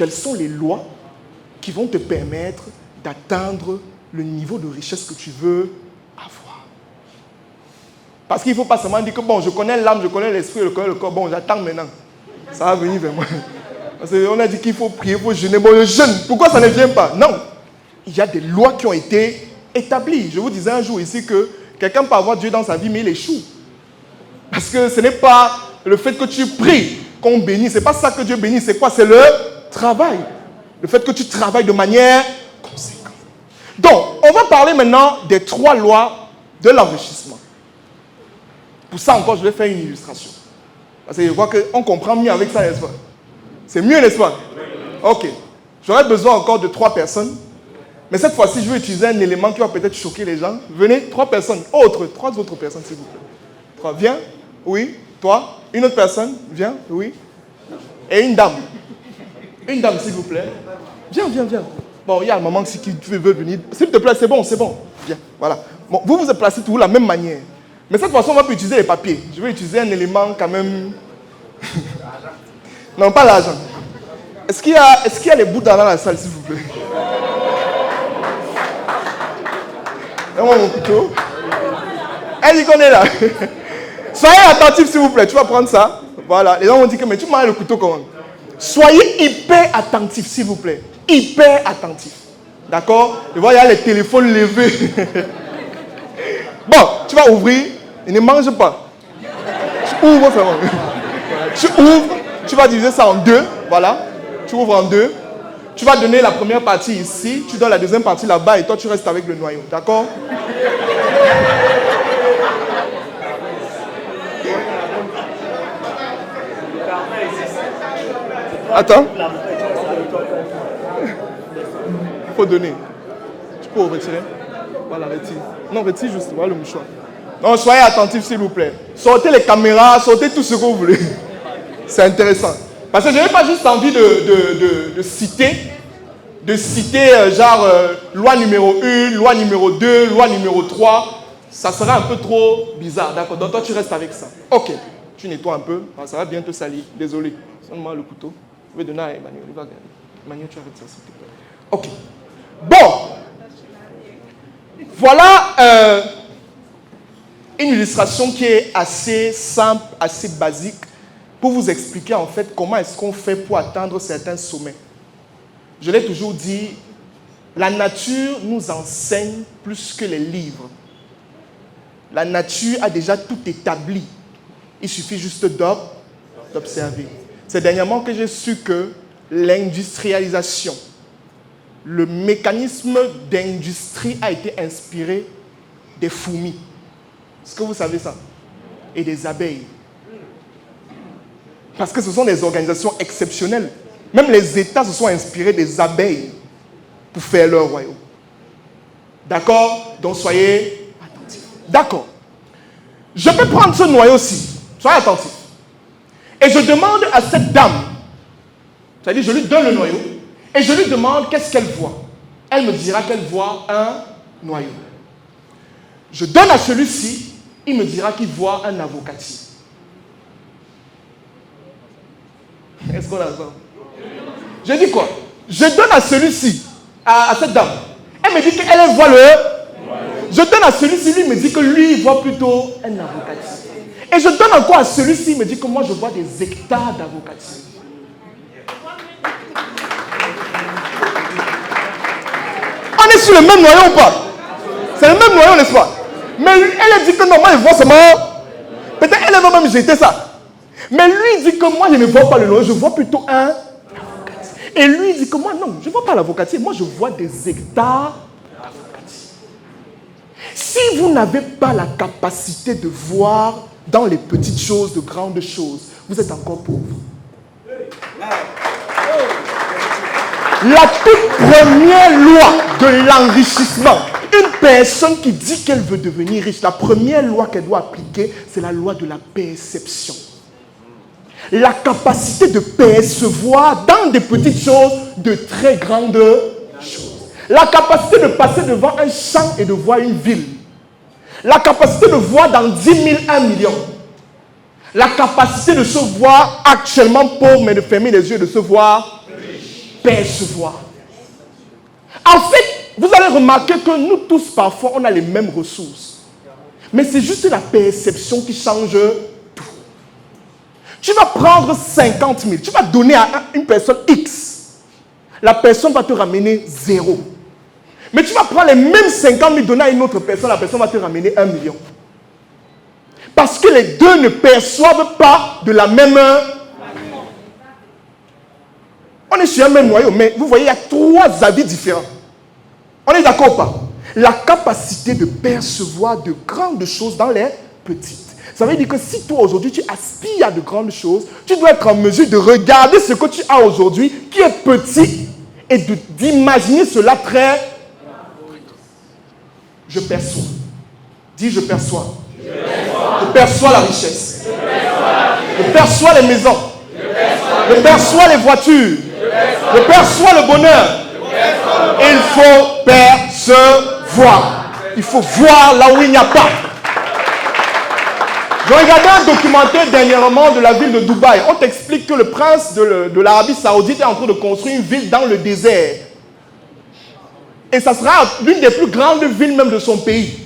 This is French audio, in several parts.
quelles sont les lois qui vont te permettre d'atteindre le niveau de richesse que tu veux avoir. Parce qu'il ne faut pas seulement dire que bon, je connais l'âme, je connais l'esprit, je connais le corps, bon, j'attends maintenant. Ça va venir vers moi. Parce qu'on a dit qu'il faut prier, il faut jeûner. Bon, je jeûne. Pourquoi ça ne vient pas? Non. Il y a des lois qui ont été établies. Je vous disais un jour ici que quelqu'un peut avoir Dieu dans sa vie, mais il échoue. Parce que ce n'est pas le fait que tu pries qu'on bénit. Ce n'est pas ça que Dieu bénit. C'est quoi? C'est le travail. Le fait que tu travailles de manière conséquente. Donc, on va parler maintenant des 3 lois de l'enrichissement. Pour ça encore, je vais faire une illustration. Parce que je vois qu'on comprend mieux avec ça, n'est-ce pas? C'est mieux, n'est-ce pas? Ok. J'aurais besoin encore de 3 personnes. Mais cette fois-ci, je vais utiliser un élément qui va peut-être choquer les gens. Venez, 3 personnes. 3 autres personnes, s'il vous plaît. 3, viens. Oui. Toi. Une autre personne. Viens. Oui. Et une dame. Une dame, s'il vous plaît. Viens. Bon, il y a un maman qui veut venir. S'il te plaît, c'est bon. Viens. Voilà. Bon, vous êtes placés tous de la même manière. Mais cette fois-ci, on va pas utiliser les papiers. Je vais utiliser un élément quand même... Non, pas l'argent. Est-ce qu'il y a les bouddhas dans la salle, s'il vous plaît? Donne-moi mon couteau. Elle dit qu'on est là. Soyez attentifs, s'il vous plaît. Tu vas prendre ça. Voilà. Les gens vont dire que mais tu m'as le couteau comment? Soyez hyper attentifs, s'il vous plaît. Hyper attentifs. D'accord? Je vois, il y a les téléphones levés. Bon, tu vas ouvrir. Et ne mange pas. Tu ouvres seulement. Tu ouvres. Tu vas diviser ça en 2. Voilà. Tu ouvres en 2. Tu vas donner la première partie ici. Tu donnes la deuxième partie là-bas. Et toi, tu restes avec le noyau. D'accord? Attends. Il faut donner. Tu peux retirer. Voilà, retire. Non, retire juste. Voilà le mouchoir. Non, soyez attentifs, s'il vous plaît. Sortez les caméras, sortez tout ce que vous voulez. C'est intéressant. Parce que je n'ai pas juste envie de citer, loi numéro 1, loi numéro 2, loi numéro 3. Ça sera un peu trop bizarre, d'accord? Donc toi, tu restes avec ça. Ok. Tu nettoies un peu. Ça va bien te salir. Désolé. Donne-moi le couteau. Je vais donner à Emmanuel. Emmanuel, tu arrêtes ça, s'il te plaît. Ok. Bon. Voilà une illustration qui est assez simple, assez basique, pour vous expliquer en fait comment est-ce qu'on fait pour atteindre certains sommets. Je l'ai toujours dit, la nature nous enseigne plus que les livres. La nature a déjà tout établi. Il suffit juste d'observer. C'est dernièrement que j'ai su que l'industrialisation, le mécanisme d'industrie a été inspiré des fourmis. Est-ce que vous savez ça? Et des abeilles. Parce que ce sont des organisations exceptionnelles. Même les États se sont inspirés des abeilles pour faire leur royaume. D'accord? Donc soyez attentifs. D'accord. Je peux prendre ce noyau-ci. Soyez attentifs. Et je demande à cette dame, c'est-à-dire je lui donne le noyau, et je lui demande qu'est-ce qu'elle voit. Elle me dira qu'elle voit un noyau. Je donne à celui-ci, il me dira qu'il voit un avocatier. Est-ce qu'on a ça? Je dis quoi? Je donne à celui-ci, à cette dame. Elle me dit qu'elle voit le... Je donne à celui-ci, lui il me dit que lui, il voit plutôt un avocatier. Et je donne encore à celui-ci, il me dit que moi, je vois des hectares d'avocatiers. On est sur le même noyau ou pas? C'est le même noyau, n'est-ce pas? Mais elle dit que non, moi je vois seulement... Peut-être elle va même jeter ça. Mais lui il dit que moi je ne vois pas le noyau, je vois plutôt un avocatier. Et lui il dit que moi non, je ne vois pas l'avocatier, moi je vois des hectares d'avocatier. Si vous n'avez pas la capacité de voir dans les petites choses, de grandes choses, vous êtes encore pauvre. La toute première loi de l'enrichissement, une personne qui dit qu'elle veut devenir riche, la première loi qu'elle doit appliquer, c'est la loi de la perception. La capacité de percevoir dans des petites choses de très grandes choses. La capacité de passer devant un champ et de voir une ville. La capacité de voir dans 10 000 1 million. La capacité de se voir actuellement pauvre mais de fermer les yeux et de se voir riche. percevoir. En fait, vous allez remarquer que nous tous, parfois, on a les mêmes ressources. Mais c'est juste la perception qui change tout. Tu vas prendre 50 000, tu vas donner à une personne X. La personne va te ramener 0. Mais tu vas prendre les mêmes 50 000 donner à une autre personne, la personne va te ramener 1 million. Parce que les deux ne perçoivent pas de la même manière. On est sur un même noyau, mais vous voyez, il y a 3 avis différents. On est d'accord ou pas? La capacité de percevoir de grandes choses dans les petites. Ça veut dire que si toi aujourd'hui tu aspires à de grandes choses, tu dois être en mesure de regarder ce que tu as aujourd'hui qui est petit et d'imaginer cela très... Je perçois. Dis je perçois. Je perçois la richesse. Je perçois les maisons. Je perçois les voitures. Je perçois le bonheur. Il faut percevoir. Il faut voir là où il n'y a pas. J'ai regardé un documentaire dernièrement de la ville de Dubaï. On t'explique que le prince de l'Arabie Saoudite est en train de construire une ville dans le désert. Et ça sera l'une des plus grandes villes même de son pays.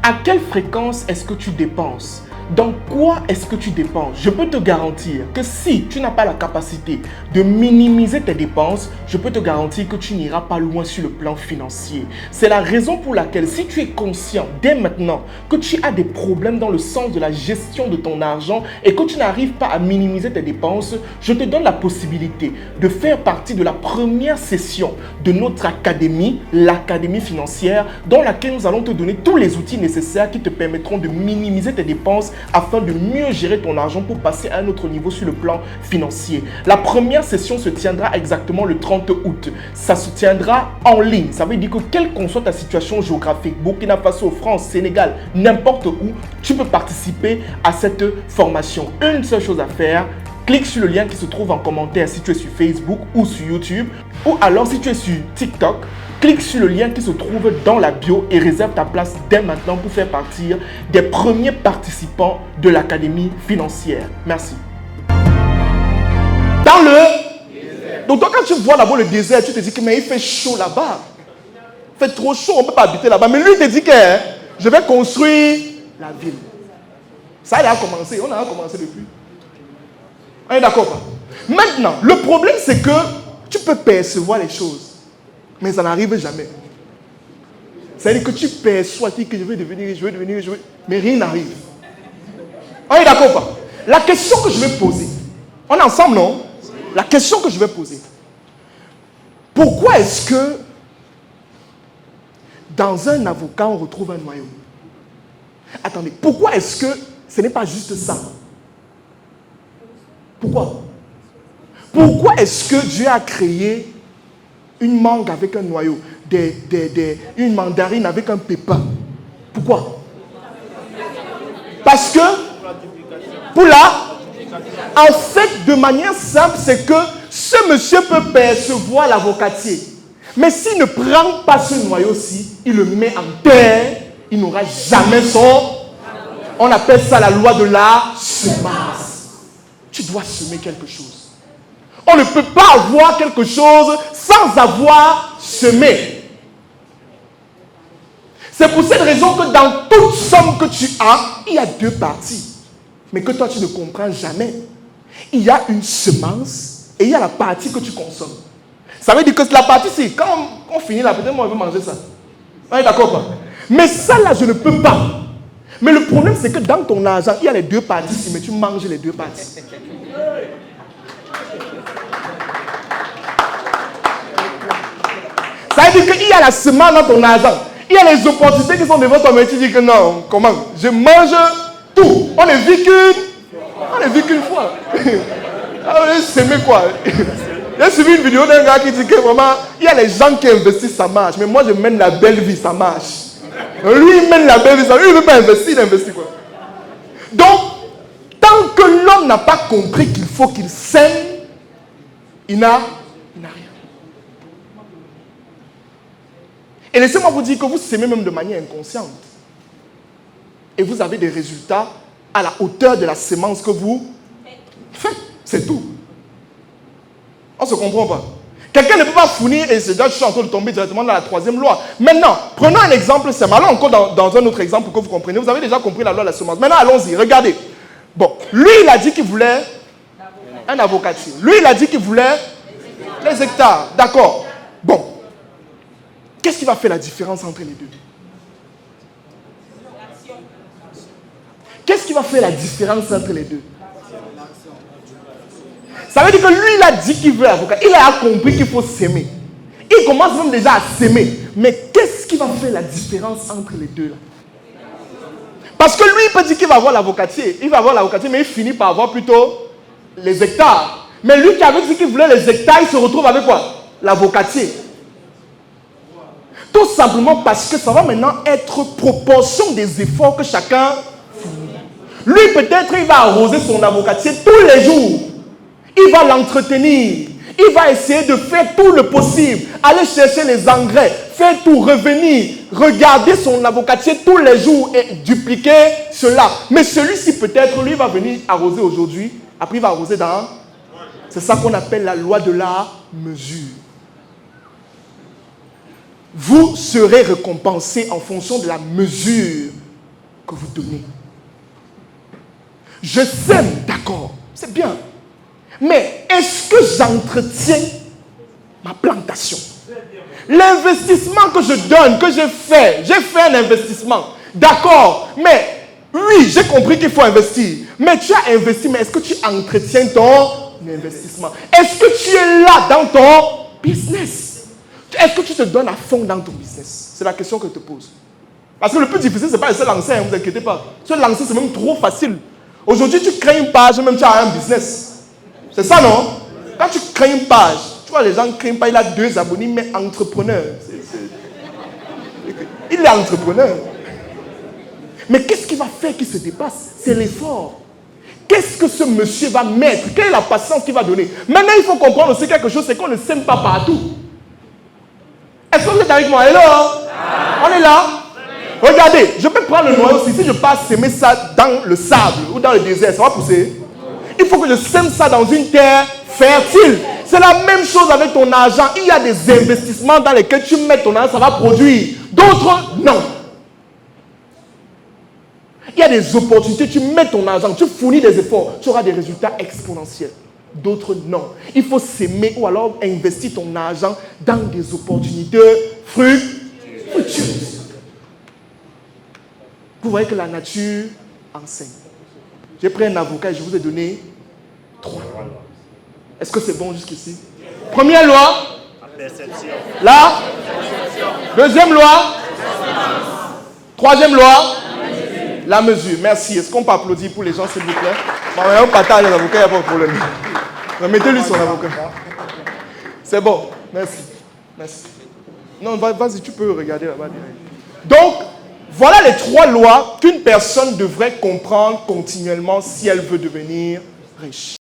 À quelle fréquence est-ce que tu dépenses? Dans quoi est-ce que tu dépenses? Je peux te garantir que si tu n'as pas la capacité de minimiser tes dépenses, je peux te garantir que tu n'iras pas loin sur le plan financier. C'est la raison pour laquelle si tu es conscient dès maintenant que tu as des problèmes dans le sens de la gestion de ton argent et que tu n'arrives pas à minimiser tes dépenses, je te donne la possibilité de faire partie de la première session de notre académie, l'académie financière, dans laquelle nous allons te donner tous les outils nécessaires qui te permettront de minimiser tes dépenses afin de mieux gérer ton argent pour passer à un autre niveau sur le plan financier. La première session se tiendra exactement le 30 août. Ça se tiendra en ligne. Ça veut dire que quelle qu'en soit ta situation géographique, Burkina Faso, France, Sénégal, n'importe où, tu peux participer à cette formation. Une seule chose à faire, clique sur le lien qui se trouve en commentaire si tu es sur Facebook ou sur YouTube, ou alors si tu es sur TikTok, clique sur le lien qui se trouve dans la bio et réserve ta place dès maintenant pour faire partie des premiers participants de l'Académie financière. Merci. Dans le désert. Donc toi, quand tu vois là-bas le désert, tu te dis que mais il fait chaud là-bas. Il fait trop chaud, on ne peut pas habiter là-bas. Mais lui, il te dit que je vais construire la ville. Ça, il a commencé. On a commencé depuis. On est d'accord pas? Maintenant, le problème, c'est que tu peux percevoir les choses. Mais ça n'arrive jamais. C'est-à-dire que tu perçois que je veux devenir, mais rien n'arrive. On est d'accord ou pas? La question que je vais poser, on est ensemble, non? La question que je vais poser, pourquoi est-ce que dans un avocat on retrouve un noyau? Attendez, pourquoi est-ce que ce n'est pas juste ça? Pourquoi? Pourquoi est-ce que Dieu a créé une mangue avec un noyau, une mandarine avec un pépin? Pourquoi? Parce que, en fait, de manière simple, c'est que ce monsieur peut percevoir l'avocatier. Mais s'il ne prend pas ce noyau-ci, il le met en terre, il n'aura jamais son... On appelle ça la loi de la semence. Tu dois semer quelque chose. On ne peut pas avoir quelque chose sans avoir semé. C'est pour cette raison que dans toute somme que tu as, il y a 2 parties. Mais que toi, tu ne comprends jamais. Il y a une semence et il y a la partie que tu consommes. Ça veut dire que la partie, c'est quand on finit là, peut-être moi, on veut manger ça. On est d'accord pas? Mais ça, là, je ne peux pas. Mais le problème, c'est que dans ton argent, il y a les 2 parties, mais tu manges les 2 parties. Ça veut dire qu'il y a la semence dans ton argent. Il y a les opportunités qui sont devant toi, mais tu dis que non, comment? Je mange tout. On ne vit qu'une fois. Alors, semer quoi? J'ai suivi une vidéo d'un gars qui dit que vraiment, il y a les gens qui investissent, ça marche. Mais moi, je mène la belle vie, ça marche. Lui, il mène la belle vie, ça marche. Lui, il ne veut pas investir, il investit quoi? Donc, tant que l'homme n'a pas compris qu'il faut qu'il sème, il n'a rien. Et laissez-moi vous dire que vous s'aimez même de manière inconsciente. Et vous avez des résultats à la hauteur de la semence que vous faites. C'est tout. On ne se comprend pas. Quelqu'un ne peut pas fournir, et c'est déjà, je suis en train de tomber directement dans la troisième loi. Maintenant, prenons un exemple simple. Allons encore dans un autre exemple pour que vous compreniez. Vous avez déjà compris la loi de la semence. Maintenant, allons-y, regardez. Bon, lui, il a dit qu'il voulait un avocatier. Lui, il a dit qu'il voulait les hectares. D'accord. Bon. Qu'est-ce qui va faire la différence entre les deux? Qu'est-ce qui va faire la différence entre les deux? Ça veut dire que lui, il a dit qu'il veut avocat. Il a compris qu'il faut s'aimer. Il commence même déjà à s'aimer. Mais qu'est-ce qui va faire la différence entre les deux là? Parce que lui, il peut dire qu'il va avoir l'avocatier. Il va avoir l'avocatier, mais il finit par avoir plutôt les hectares. Mais lui qui avait dit qu'il voulait les hectares, il se retrouve avec quoi? L'avocatier. Tout simplement parce que ça va maintenant être proportion des efforts que chacun fournit. Lui, peut-être, il va arroser son avocatier tous les jours. Il va l'entretenir. Il va essayer de faire tout le possible. Aller chercher les engrais. Faire tout, revenir. Regarder son avocatier tous les jours et dupliquer cela. Mais celui-ci, peut-être, lui, va venir arroser aujourd'hui. Après, il va arroser dans... C'est ça qu'on appelle la loi de la mesure. Vous serez récompensé en fonction de la mesure que vous donnez. Je sème, d'accord, c'est bien. Mais est-ce que j'entretiens ma plantation? L'investissement que je donne, que j'ai fait un investissement. D'accord, mais oui, j'ai compris qu'il faut investir. Mais tu as investi, mais est-ce que tu entretiens ton investissement? Est-ce que tu es là dans ton business? Est-ce que tu te donnes à fond dans ton business? C'est la question que je te pose. Parce que le plus difficile, ce n'est pas de se lancer, ne vous inquiétez pas. Se lancer, c'est même trop facile. Aujourd'hui, tu crées une page, même tu as un business. C'est ça, non? Quand tu crées une page, tu vois, les gens créent une page, il a 2 abonnés, mais entrepreneur. Il est entrepreneur. Mais qu'est-ce qui va faire qu'il se dépasse? C'est l'effort. Qu'est-ce que ce monsieur va mettre? Quelle est la patience qu'il va donner? Maintenant, il faut comprendre aussi quelque chose, c'est qu'on ne sème pas partout. Est-ce que vous êtes avec moi? Hello? On est là? Regardez, je peux prendre le noyau aussi. Si je passe semer ça dans le sable ou dans le désert, ça va pousser. Il faut que je sème ça dans une terre fertile. C'est la même chose avec ton argent. Il y a des investissements dans lesquels tu mets ton argent, ça va produire. D'autres, non. Il y a des opportunités, tu mets ton argent, tu fournis des efforts, tu auras des résultats exponentiels. D'autres, non. Il faut s'aimer ou alors investir ton argent dans des opportunités fructueuses. Vous voyez que la nature enseigne. J'ai pris un avocat et je vous ai donné 3. Est-ce que c'est bon jusqu'ici? Première loi. La perception. La perception. Deuxième loi. Troisième loi. La mesure. Merci. Est-ce qu'on peut applaudir pour les gens, s'il vous plaît? Bon, on partage les avocats, il n'y a pas de problème. Remettez-lui son avocat. C'est bon. Merci. Merci. Non, vas-y, tu peux regarder là-bas. Donc, voilà les 3 lois qu'une personne devrait comprendre continuellement si elle veut devenir riche.